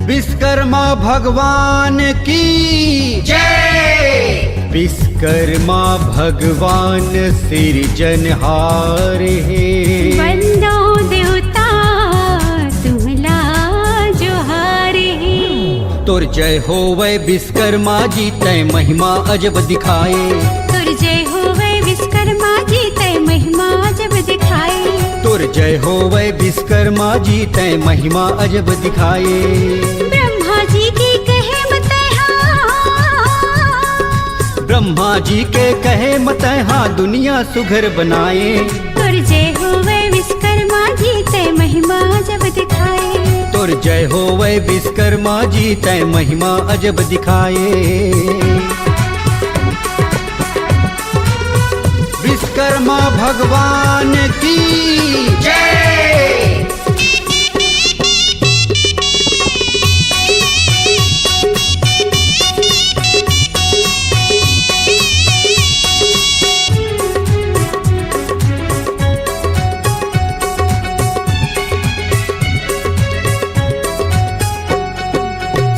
विश्वकर्मा भगवान की जय। विश्वकर्मा भगवान सिरजनहार है। वंदो देवता तुमला जोहार है। तुर जय हो वै विश्वकर्मा जी तय महिमा अजब दिखाए। तुर जय हो वै विश्वकर्मा जी तय महिमा अजब दिखाए। तुर जय हो वै विश्वकर्मा जी तय महिमा अजब दिखाए। ब्रह्मा जी की कहे ब्रह्मा जी के कहे मत हाँ दुनिया सुघर बनाए। तुर जय हो वै विश्वकर्मा जी तय महिमा अजब दिखाए। तुर जय हो वै विश्वकर्मा जी तय महिमा अजब दिखाए। विश्वकर्मा भगवान की जय।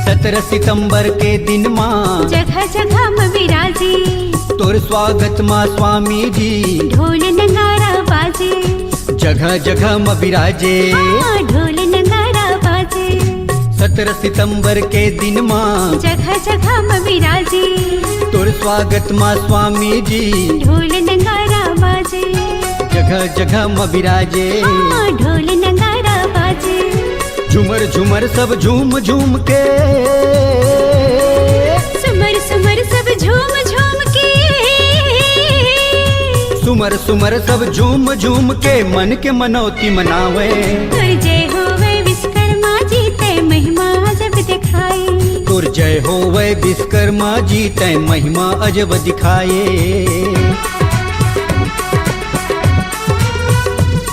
सत्रह सितंबर के दिन माँ जगह जगह में विराजे। तोर स्वागत माँ स्वामी जी ढोल नगारा बाजे। जगह जगह में विराजे। ढोल नगारा बाजे। 17 सितंबर के दिन माँ जगह जगह में विराजे। तोर स्वागत माँ स्वामी जी ढोल नगारा बाजे। जगह जगह में विराजे। ढोल नगारा बाजे। झूमर झूमर सब झूम झूम के। सुमर सुमर सब झूम झूम के। सुमर सुमर सब झूम झूम के मन के मनौती मनावे। तुर जय हो वै विश्वकर्मा जी तय महिमा अजब दिखाए। तुर जय हो वै विश्वकर्मा जी तय महिमा अजब दिखाए।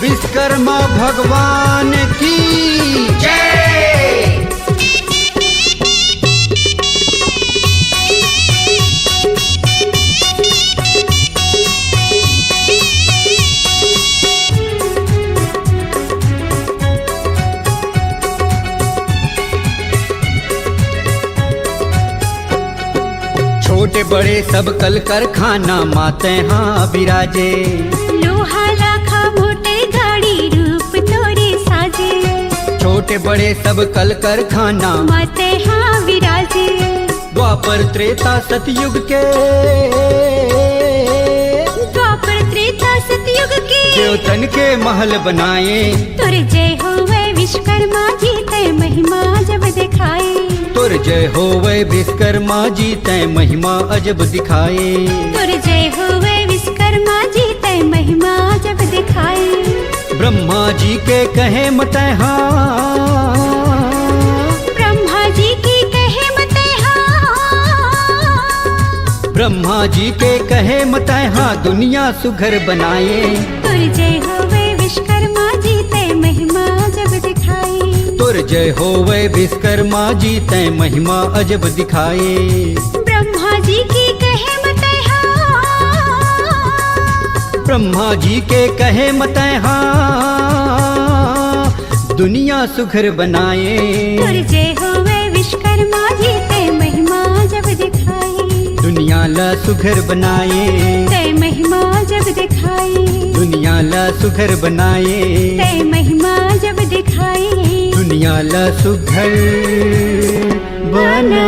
विश्वकर्मा भगवान की जय। छोटे बड़े सब कल कारखाना माते हाँ विराजे। लोहा लाखा मोटे गाड़ी रूप तोरे साजे। छोटे बड़े सब कल कारखाना माते हाँ विराजे। द्वापर त्रेता सतयुग के। द्वापर त्रेता सतयुग के। देवतन के महल बनाए। तुर जय हो वै विश्वकर्मा जी तय महिमा जब दिखाए। तुर जय हो वै विश्वकर्मा जी तय महिमा अजब दिखाए। तुर जय हो वै विश्वकर्मा जी तय महिमा जब दिखाए। ब्रह्मा जी के कहे मत हाँ। ब्रह्मा जी की कहे मत हाँ। ब्रह्मा जी के कहे मत हाँ दुनिया सुघर बनाए। तुर जय हो वै विश्वकर्मा जी तय महिमा जब दिखाए। तुर जय हो वै विश्वकर्मा जी तय महिमा अजब दिखाए। ब्रह्मा जी की कहे मत हाँ। ब्रह्मा जी के कहे मत हाँ दुनिया सुघर बनाए। तुर जय हो वै विश्वकर्मा जी तय महिमा जब दिखाए। दुनिया ला सुघर बनाए। तय महिमा जब दिखाए। दुनिया ला सुघर बनाए। तय महिमा जब दिखाए। दुनिया ला सुघर बना।